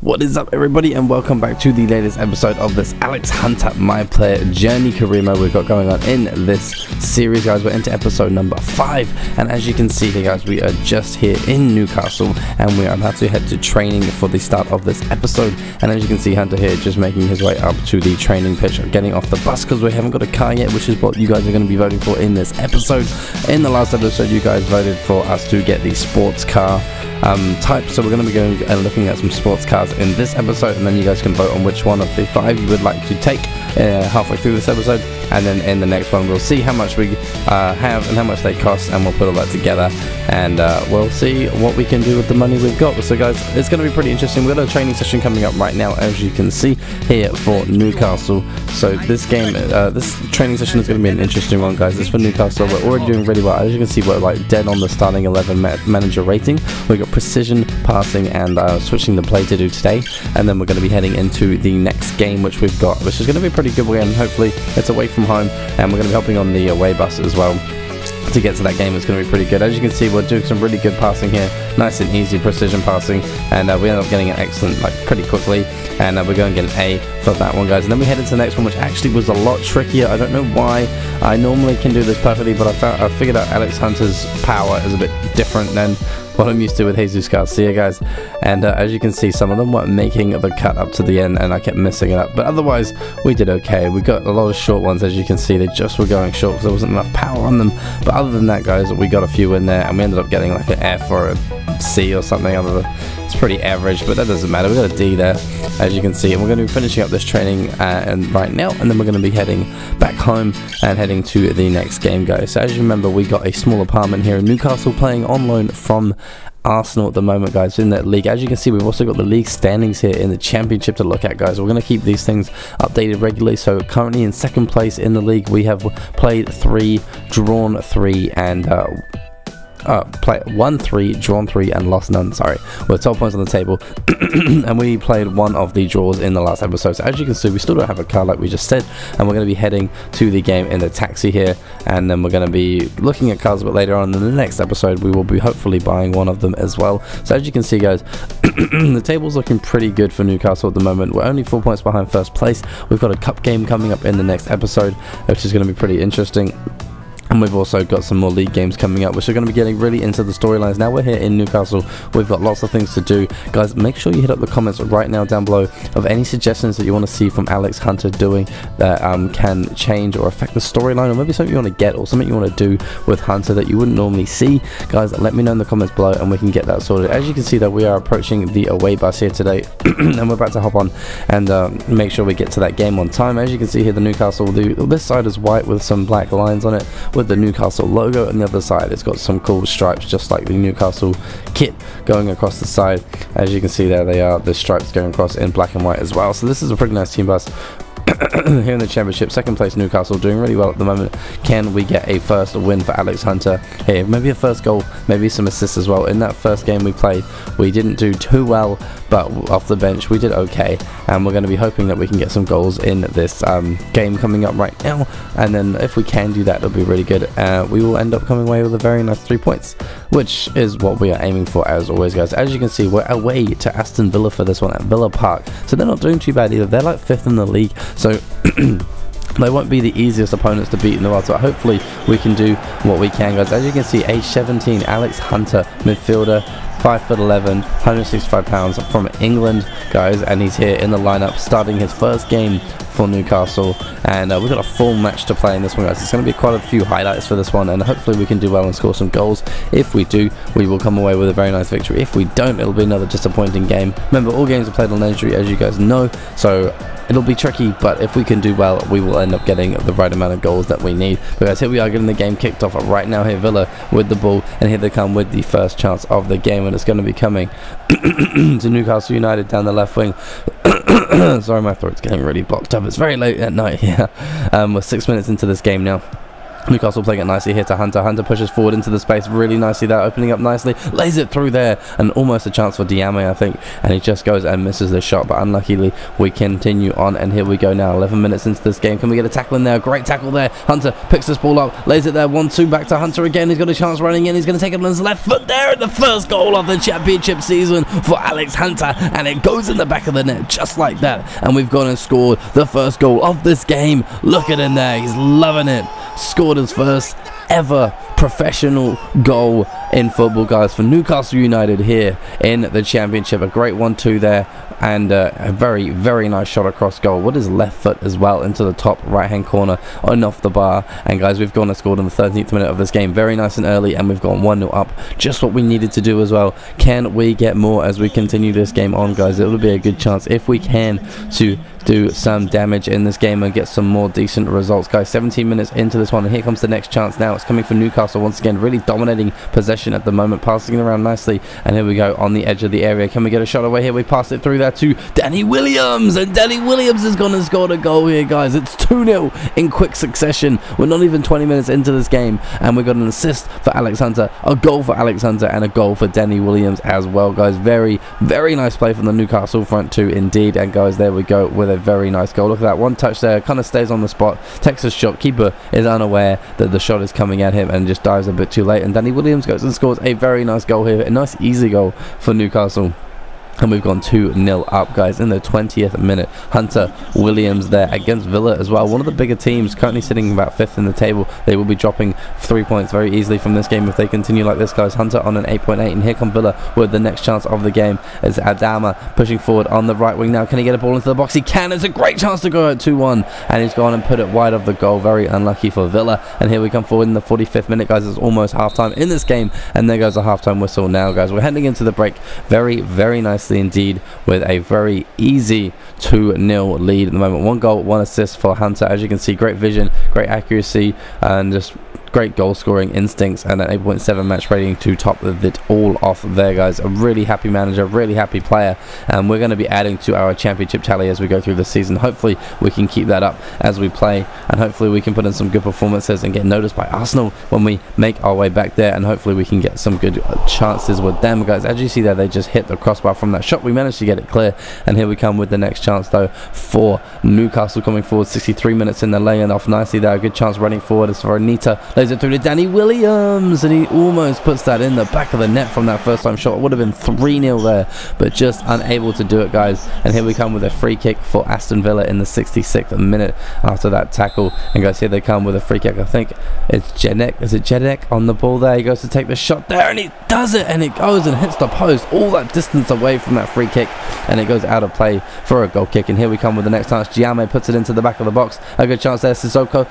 What is up, everybody, and welcome back to the latest episode of this Alex Hunter My Player Journey career mode we've got going on in this series, guys. We're into episode number 5, and as you can see here, guys, we are just here in Newcastle, and we are about to head to training for the start of this episode. And as you can see, Hunter here just making his way up to the training pitch, getting off the bus because we haven't got a car yet, which is what you guys are going to be voting for in this episode. In the last episode, you guys voted for us to get the sports car type, so we're going to be going and looking at some sports cars in this episode, and then you guys can vote on which one of the 5 you would like to take halfway through this episode, and then in the next one we'll see how much we have and how much they cost, and we'll put all that together, and we'll see what we can do with the money we've got. So guys, it's going to be pretty interesting. We've got a training session coming up right now, as you can see here for Newcastle. So this game, this training session is going to be an interesting one, guys. It's for Newcastle. We're already doing really well. As you can see, we're like dead on the starting 11 manager rating. We've got precision, passing, and switching the play to do today, and then we're going to be heading into the next game which we've got, which is going to be a pretty good one. Hopefully it's away from home, and we're going to be hopping on the away bus as well to get to that game. It's going to be pretty good. As you can see, we're doing some really good passing here, nice and easy precision passing, and we end up getting an excellent, like, pretty quickly, and we're going to get an A for that one, guys. And then we head into the next one, which actually was a lot trickier. I don't know why. I normally can do this perfectly, but I figured out Alex Hunter's power is a bit different than what I'm used to with Jesus Garcia, guys. And as you can see, some of them weren't making the cut up to the end, and I kept messing it up, but otherwise we did okay. We got a lot of short ones. As you can see, they just were going short because there wasn't enough power on them, but other than that, guys, we got a few in there, and we ended up getting like an F or a C or something. It's pretty average, but that doesn't matter. We got a D there, as you can see, and we're going to be finishing up this training and right now, and then we're going to be heading back home and heading to the next game, guys. So as you remember, we got a small apartment here in Newcastle, playing on loan from Arsenal at the moment, guys, in that league. As you can see, we've also got the league standings here in the championship to look at, guys. We're going to keep these things updated regularly. So currently in second place in the league, we have played 3, drawn 3, and won 3, drawn 3, and lost none. Sorry, we're 12 points on the table, and we played one of the draws in the last episode. So as you can see, we still don't have a car, like we just said, and we're going to be heading to the game in the taxi here, and then we're going to be looking at cars a bit later on in the next episode. We will be hopefully buying one of them as well. So as you can see, guys, the table's looking pretty good for Newcastle at the moment. We're only 4 points behind first place. We've got a cup game coming up in the next episode, which is going to be pretty interesting. And we've also got some more league games coming up, which are going to be getting really into the storylines. Now we're here in Newcastle, we've got lots of things to do. Guys, make sure you hit up the comments right now down below of any suggestions that you want to see from Alex Hunter doing that can change or affect the storyline, or maybe something you want to get, or something you want to do with Hunter that you wouldn't normally see. Guys, let me know in the comments below, and we can get that sorted. As you can see, though, we are approaching the away bus here today, and we're about to hop on and make sure we get to that game on time. As you can see here, the Newcastle, this side is white with some black lines on it, with the Newcastle logo, and the other side it's got some cool stripes, just like the Newcastle kit going across the side. As you can see there, they are the stripes going across in black and white as well. So this is a pretty nice team bus here in the championship. Second place Newcastle, doing really well at the moment. Can we get a first win for Alex Hunter here? Maybe a first goal, maybe some assists as well. In that first game we played, we didn't do too well, but off the bench we did okay, and we're going to be hoping that we can get some goals in this game coming up right now, and then if we can do that, it'll be really good. We will end up coming away with a very nice 3 points, which is what we are aiming for as always, guys. As you can see, we're away to Aston Villa for this one at Villa Park, so they're not doing too bad either. They're like 5th in the league, so they won't be the easiest opponents to beat in the world, so hopefully we can do what we can, guys. As you can see, age 17, Alex Hunter, midfielder, 5'11", 165 pounds, from England, guys, and he's here in the lineup starting his first game for Newcastle, and we've got a full match to play in this one, guys. It's going to be quite a few highlights for this one, and hopefully we can do well and score some goals. If we do, we will come away with a very nice victory. If we don't, it'll be another disappointing game. Remember, all games are played on legendary, as you guys know, so it'll be tricky, but if we can do well, we will end up getting the right amount of goals that we need. But guys, here we are getting the game kicked off right now here, Villa with the ball, and here they come with the first chance of the game, and it's going to be coming to Newcastle United down the left wing. Sorry, my throat's getting really blocked up. It's very late at night here. We're 6 minutes into this game now. Newcastle playing it nicely here to Hunter. Hunter pushes forward into the space really nicely there, opening up nicely, lays it through there, and almost a chance for Diame, I think, and he just goes and misses the shot, but unluckily we continue on, and here we go now, 11 minutes into this game. Can we get a tackle in there? Great tackle there. Hunter picks this ball up, lays it there, 1-2 back to Hunter again. He's got a chance running in, he's going to take it on his left foot there, and the first goal of the championship season for Alex Hunter, and it goes in the back of the net just like that, and we've gone and scored the first goal of this game. Look at him there, he's loving it. Scored his first ever professional goal in football, guys, for Newcastle United here in the championship. A great 1-2 there, and a very, very nice shot across goal with his left foot as well into the top right hand corner and off the bar. And guys, we've gone and scored in the 13th minute of this game, very nice and early, and we've gone 1-0 up, just what we needed to do as well. Can we get more as we continue this game on, guys? It will be a good chance if we can to do some damage in this game and get some more decent results, guys. 17 minutes into this one, and here comes the next chance now. It's coming from Newcastle once again, really dominating possession at the moment, passing it around nicely, and here we go on the edge of the area. Can we get a shot away here? We pass it through there to Danny Williams, and Danny Williams has gone and scored a goal here, guys. It's 2-0 in quick succession. We're not even 20 minutes into this game, and we got an assist for Alex Hunter, a goal for Alex Hunter, and a goal for Danny Williams as well, guys. Very, very nice play from the Newcastle front too, indeed. And guys, there we go with a very nice goal. Look at that, one touch there, kind of stays on the spot, takes a shot, keeper is unaware that the shot is coming at him and just dives a bit too late, and Danny Williams goes and scores a very nice goal here, a nice easy goal for Newcastle. And we've gone 2-0 up, guys, in the 20th minute. Hunter Williams there against Villa as well. One of the bigger teams, currently sitting about 5th in the table. They will be dropping 3 points very easily from this game if they continue like this, guys. Hunter on an 8.8, and here come Villa with the next chance of the game. As Adama pushing forward on the right wing now. Can he get a ball into the box? He can. It's a great chance to go at 2-1, and he's gone and put it wide of the goal. Very unlucky for Villa. And here we come forward in the 45th minute, guys. It's almost half-time in this game, and there goes the half-time whistle now, guys. We're heading into the break very, very nicely indeed, with a very easy 2-0 lead at the moment. 1 goal, 1 assist for Hunter. As you can see, great vision, great accuracy, and just great goal scoring instincts, and an 8.7 match rating to top it all off there, guys. A really happy manager, really happy player, and we're going to be adding to our championship tally as we go through the season. Hopefully we can keep that up as we play, and hopefully we can put in some good performances and get noticed by Arsenal when we make our way back there, and hopefully we can get some good chances with them, guys. As you see there, they just hit the crossbar from that shot. We managed to get it clear, and here we come with the next chance though for Newcastle coming forward. 63 minutes in, they're laying off nicely there. A good chance running forward as for Anita, lays it through to Danny Williams, and he almost puts that in the back of the net from that first time shot. It would have been 3-0 there, but just unable to do it, guys. And here we come with a free kick for Aston Villa in the 66th minute after that tackle. And guys, here they come with a free kick. I think it's Jedek. Is it Jedek on the ball there? He goes to take the shot there, and he does it, and it goes and hits the post all that distance away from that free kick, and it goes out of play for a goal kick. And here we come with the next chance. Giame puts it into the back of the box. A good chance there. Sissoko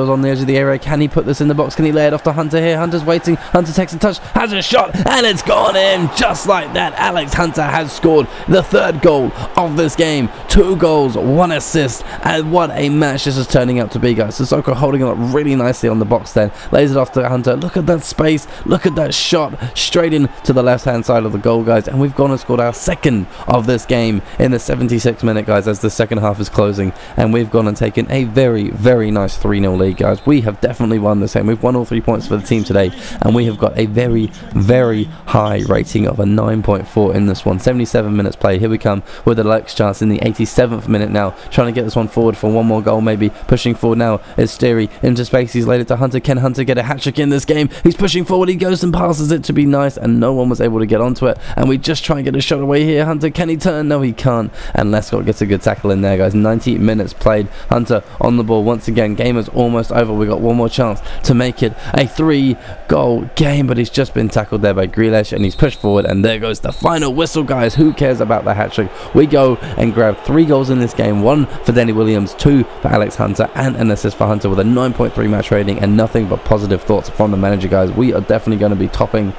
is on the edge of the area. Can he put this in the box? Can he lay it off to Hunter here? Hunter's waiting. Hunter takes a touch, has a shot, and it's gone in just like that. Alex Hunter has scored the 3rd goal of this game. 2 goals, 1 assist, and what a match this is turning out to be, guys. Sissoko holding it up really nicely on the box then, lays it off to Hunter. Look at that space, look at that shot straight in to the left hand side of the goal, guys. And we've gone and scored our 2nd of this game in the 76th minute, guys, as the second half is closing, and we've gone and taken a very, very nice 3-0 lead, guys. We have definitely won this game. We've won all 3 points for the team today, and we have got a very, very high rating of a 9.4 in this one. 77 minutes play. Here we come with the next chance in the 87th minute now, trying to get this one forward for 1 more goal maybe. Pushing forward now is Steary into space. He's laid it to Hunter. Can Hunter get a hat-trick in this game? He's pushing forward. He goes and passes it to be nice, and no one was able to get onto it, and we just try and get a shot away here. Hunter, can he turn? No, he can't, and Lescott gets a good tackle in there, guys. 90 minutes played. Hunter on the ball once again. Game is almost over. We got 1 more chance to make it a 3-goal game, but he's just been tackled there by Grealish, and he's pushed forward, and there goes the final whistle, guys. Who cares about the hat-trick? We go and grab 3 goals in this game. 1 for Danny Williams, 2 for Alex Hunter, and an assist for Hunter with a 9.3 match rating, and nothing but positive thoughts from the manager, guys. We are definitely going to be topping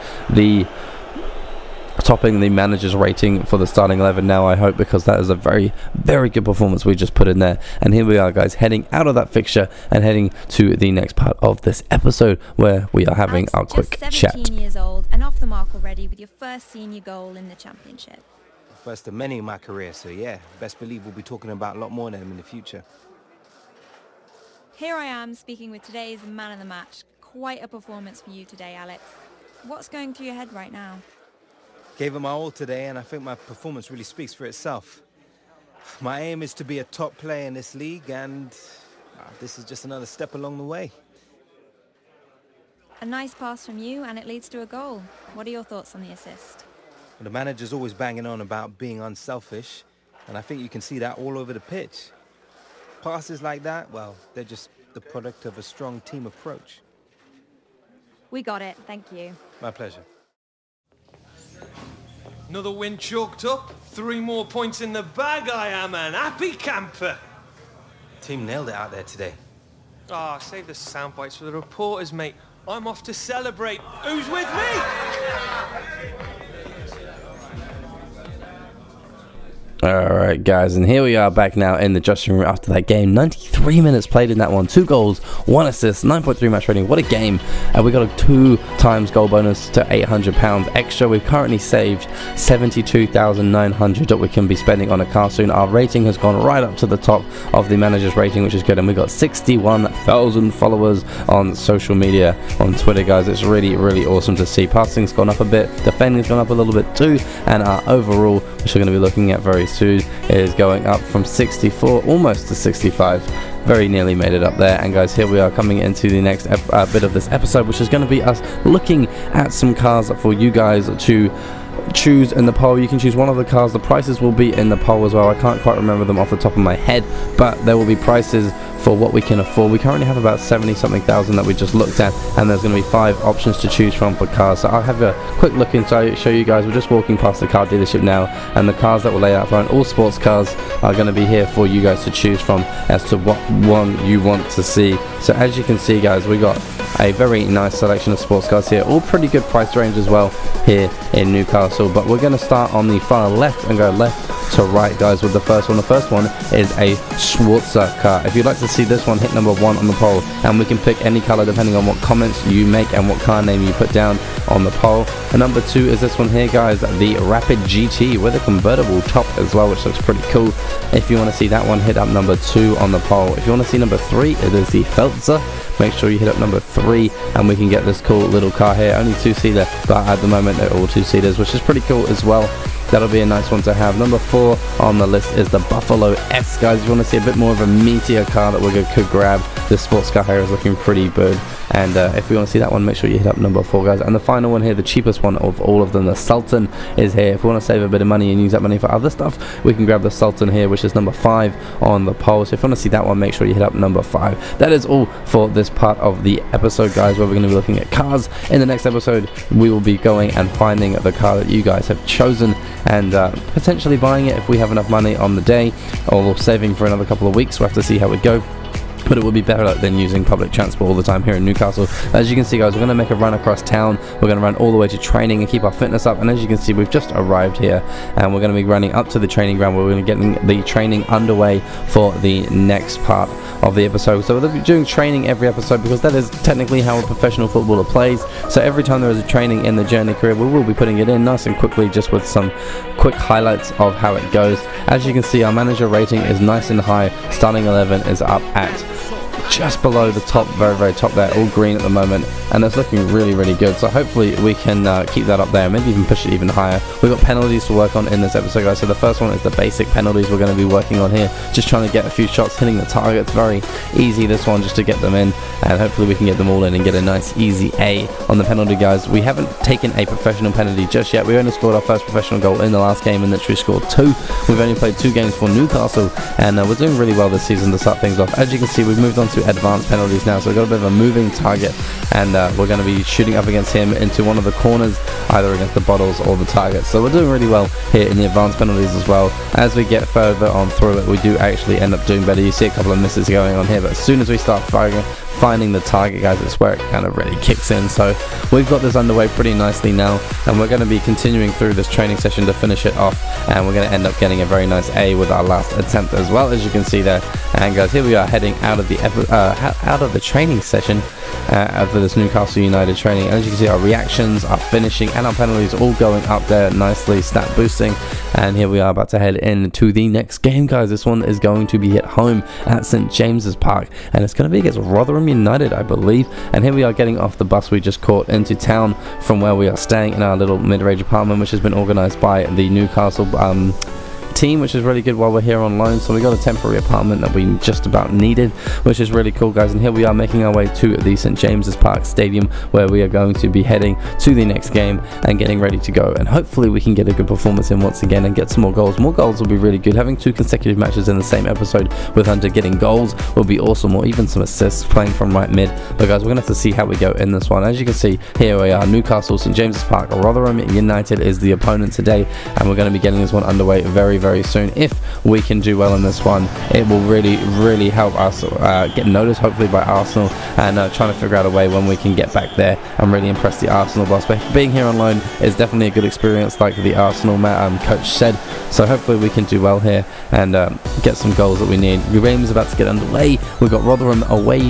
the manager's rating for the starting 11 now, I hope, because that is a very, very good performance we just put in there. And here we are, guys, heading out of that fixture and heading to the next part of this episode, where we are having our quick chat. 17 years old and off the mark already with your first senior goal in the championship. First of many in my career, so yeah, best believe we'll be talking about a lot more of them in the future. Here I am speaking with today's man of the match. Quite a performance for you today, Alex. What's going through your head right now? Gave it my all today, and I think my performance really speaks for itself. My aim is to be a top player in this league, and this is just another step along the way. A nice pass from you, and it leads to a goal. What are your thoughts on the assist? Well, the manager's always banging on about being unselfish, and I think you can see that all over the pitch. Passes like that, well, they're just the product of a strong team approach. We got it. Thank you. My pleasure. Another win chalked up. 3 more points in the bag. I am an happy camper. Team nailed it out there today. Ah, save the sound bites for the reporters, mate. I'm off to celebrate. Who's with me? Alright guys, and here we are back now in the dressing room after that game. 93 minutes played in that one, 2 goals, 1 assist, 9.3 match rating. What a game. And we got a 2 times goal bonus to £800 extra. We've currently saved 72,900 that we can be spending on a car soon. Our rating has gone right up to the top of the manager's rating, which is good, and we got 61,000 followers on social media, on Twitter guys. It's really awesome to see. Passing's gone up a bit, defending's gone up a little bit too, and our overall, which we're going to be looking at very soon, is going up from 64 almost to 65. Very nearly made it up there. And guys, here we are coming into the next bit of this episode, which is going to be us looking at some cars for you guys to choose in the poll. You can choose one of the cars. The prices will be in the poll as well. I can't quite remember them off the top of my head, but there will be prices for what we can afford. We currently have about 70 something thousand that we just looked at, and there's going to be 5 options to choose from for cars. So I'll have a quick look inside, show you guys. We're just walking past the car dealership now, and the cars that will lay out front, all sports cars, are going to be here for you guys to choose from as to what one you want to see. So as you can see guys, we got a very nice selection of sports cars here, all pretty good price range as well here in Newcastle. But we're going to start on the far left and go left to right guys with the first one. The first one is a Schwarzer car. If you'd like to see this one, hit number 1 on the poll, and we can pick any color depending on what comments you make and what car name you put down on the poll. And number 2 is this one here guys, the Rapid GT with a convertible top as well, which looks pretty cool. If you want to see that one, hit up number 2 on the poll. If you want to see number 3, it is the Feltzer. Make sure you hit up number 3, and we can get this cool little car here. Only 2-seater, but at the moment they're all 2-seaters, which is pretty cool as well. That'll be a nice one to have. Number 4 on the list is the Buffalo S, guys. If you want to see a bit more of a meatier car that we could grab, this sports car here is looking pretty good. And if you want to see that one, make sure you hit up number 4 guys. And the final one here, the cheapest one of all of them, the Sultan, is here. If we want to save a bit of money and use that money for other stuff, we can grab the Sultan here, which is number 5 on the poll. So if you want to see that one, make sure you hit up number 5. That is all for this part of the episode guys, where we're going to be looking at cars. In the next episode, we will be going and finding the car that you guys have chosen, and potentially buying it if we have enough money on the day, or saving for another couple of weeks. We'll have to see how we go, but it will be better than using public transport all the time here in Newcastle. As you can see guys, we're going to make a run across town. We're going to run all the way to training and keep our fitness up, and as you can see, we've just arrived here, and we're going to be running up to the training ground where we're going to be getting the training underway for the next part of the episode. So we'll be doing training every episode, because that is technically how a professional footballer plays. So every time there is a training in the journey career, we will be putting it in nice and quickly, just with some quick highlights of how it goes. As you can see, our manager rating is nice and high. Starting 11 is up at just below the top, very top there, all green at the moment, and it's looking really good. So hopefully we can keep that up there, maybe even push it even higher. We've got penalties to work on in this episode guys. So the first one is the basic penalties we're going to be working on here, just trying to get a few shots hitting the targets. Very easy this one, just to get them in, and hopefully we can get them all in and get a nice easy A on the penalty guys. We haven't taken a professional penalty just yet. We only scored our first professional goal in the last game, and literally scored 2. We've only played 2 games for Newcastle, and we're doing really well this season to start things off. As you can see, we've moved on to advanced penalties now, so we've got a bit of a moving target, and we're going to be shooting up against him into one of the corners, either against the bottles or the targets. So we're doing really well here in the advanced penalties as well. As we get further on through it, we do actually end up doing better. You see a couple of misses going on here, but as soon as we start finding the target guys, it's where it kind of really kicks in. So we've got this underway pretty nicely now, and we're going to be continuing through this training session to finish it off, and we're going to end up getting a very nice A with our last attempt as well, as you can see there. And guys, here we are heading out of the training session, for this Newcastle United training. And as you can see, our reactions, our finishing and our penalties all going up there nicely, stat boosting. And here we are about to head into the next game, guys. This one is going to be at home at St James's Park, and it's going to be against Rotherham United, I believe. And here we are getting off the bus we just caught into town from where we are staying in our little mid-range apartment, which has been organised by the Newcastle team, which is really good while we're here on loan. So we got a temporary apartment that we just about needed, which is really cool, guys. And here we are making our way to the St James's Park Stadium, where we are going to be heading to the next game and getting ready to go, and hopefully we can get a good performance in once again and get some more goals. More goals will be really good. Having 2 consecutive matches in the same episode with Hunter getting goals will be awesome, or even some assists playing from right mid. But guys, we're gonna have to see how we go in this one. As you can see, here we are, Newcastle, St James's Park. Rotherham United is the opponent today, and we're going to be getting this one underway very soon. If we can do well in this one, it will really help us get noticed, hopefully by Arsenal, and trying to figure out a way when we can get back there and really impress the Arsenal boss. But being here on loan is definitely a good experience, like the Arsenal coach said. So hopefully we can do well here and get some goals that we need. The game is about to get underway. We've got Rotherham away,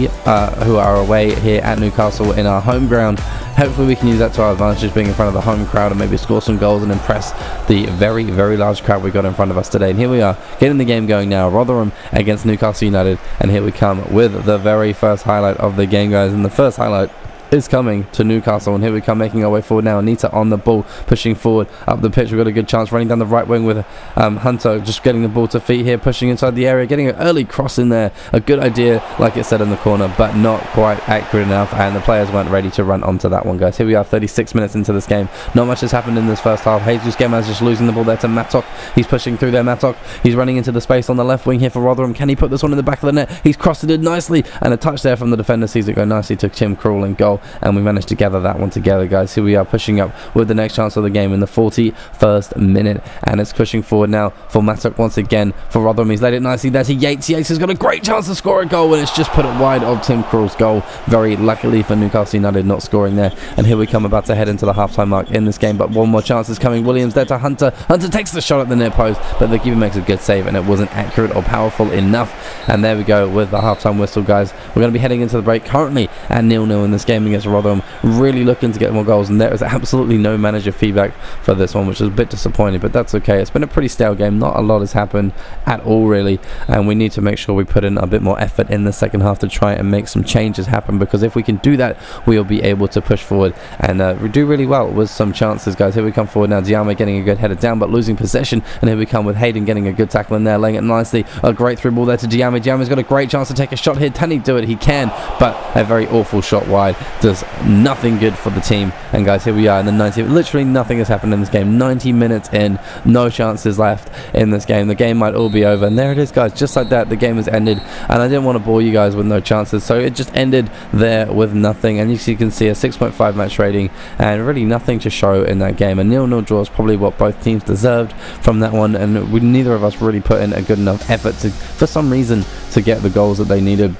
who are away here at Newcastle in our home ground. Hopefully we can use that to our advantage, being in front of the home crowd, and maybe score some goals and impress the very large crowd we got in front of us today. And here we are, getting the game going now. Rotherham against Newcastle United, and here we come with the very first highlight of the game, guys. And the first highlight is coming to Newcastle, and here we come making our way forward now. Anita on the ball, pushing forward up the pitch. We've got a good chance running down the right wing with Hunter just getting the ball to feet here, pushing inside the area, getting an early cross in there. A good idea, like it said in the corner, but not quite accurate enough, and the players weren't ready to run onto that one, guys. Here we are, 36 minutes into this game. Not much has happened in this first half. Jesus Gemma's just losing the ball there to Matok. He's pushing through there. Matok, he's running into the space on the left wing here for Rotherham. Can he put this one in the back of the net? He's crossed it in nicely, and a touch there from the defender sees it go nicely to Tim Krul in goal, and we managed to gather that one together, guys. Here we are pushing up with the next chance of the game in the 41st minute, and it's pushing forward now for Matok once again for Rotherham. He's laid it nicely there to Yates. Yates has got a great chance to score a goal, and it's just put it wide of Tim Krul's goal. Very luckily for Newcastle United not scoring there. And here we come, about to head into the halftime mark in this game, but one more chance is coming. Williams there to Hunter. Hunter takes the shot at the near post, but the keeper makes a good save, and it wasn't accurate or powerful enough. And there we go with the halftime whistle, guys. We're going to be heading into the break, currently at 0-0 in this game against Rotherham. Really looking to get more goals, and there is absolutely no manager feedback for this one, which is a bit disappointing, but that's okay. It's been a pretty stale game. Not a lot has happened at all, really, and we need to make sure we put in a bit more effort in the second half to try and make some changes happen, because if we can do that, we'll be able to push forward and we do really well with some chances, guys. Here we come forward now. Diama getting a good header down, but losing possession, and here we come with Hayden getting a good tackle in there, laying it nicely. A great through ball there to Diama. Diama's got a great chance to take a shot here. Can he do it? He can, but a very awful shot wide. Does nothing good for the team. And guys, here we are in the 90th. Literally nothing has happened in this game. 90 minutes in, no chances left in this game. The game might all be over, and there it is, guys. Just like that, the game has ended, and I didn't want to bore you guys with no chances, so it just ended there with nothing. And you can see a 6.5 match rating, and really nothing to show in that game. A 0-0 draw is probably what both teams deserved from that one, and neither of us really put in a good enough effort to, for some reason, to get the goals that they needed.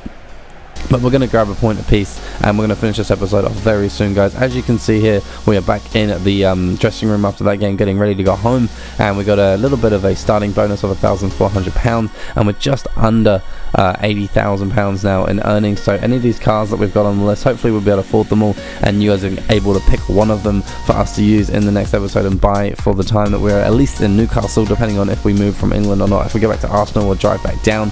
But we're going to grab a point apiece, and we're going to finish this episode off very soon, guys. As you can see here, we are back in the dressing room after that game, getting ready to go home, and we got a little bit of a starting bonus of £1,400, and we're just under £80,000 now in earnings. So any of these cars that we've got on the list, hopefully we'll be able to afford them all, and you guys are able to pick one of them for us to use in the next episode and buy for the time that we're at least in Newcastle, depending on if we move from England or not. If we go back to Arsenal, we'll drive back down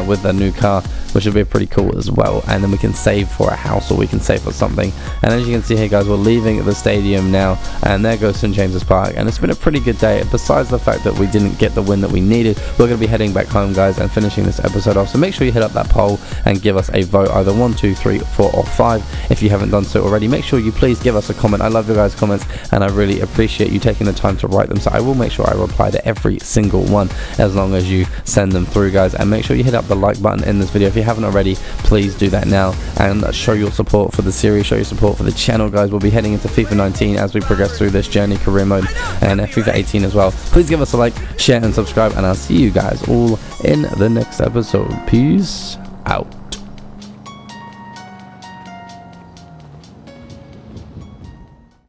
with a new car, which would be pretty cool as well, and then we can save for a house, or we can save for something. And as you can see here, guys, we're leaving the stadium now, and there goes St James's Park, and it's been a pretty good day. Besides the fact that we didn't get the win that we needed, we're going to be heading back home, guys, and finishing this episode off. So make sure you hit up that poll and give us a vote, either 1, 2, 3, 4 or 5 if you haven't done so already. Make sure you please give us a comment. I love your guys' comments, and I really appreciate you taking the time to write them, so I will make sure I reply to every single one as long as you send them through, guys. And make sure you hit up the like button in this video if you haven't already. Please do that now, and show your support for the series, show your support for the channel, guys. We'll be heading into FIFA 19 as we progress through this journey, career mode, and FIFA 18 as well. Please give us a like, share and subscribe, and I'll see you guys all in the next episode. Peace out.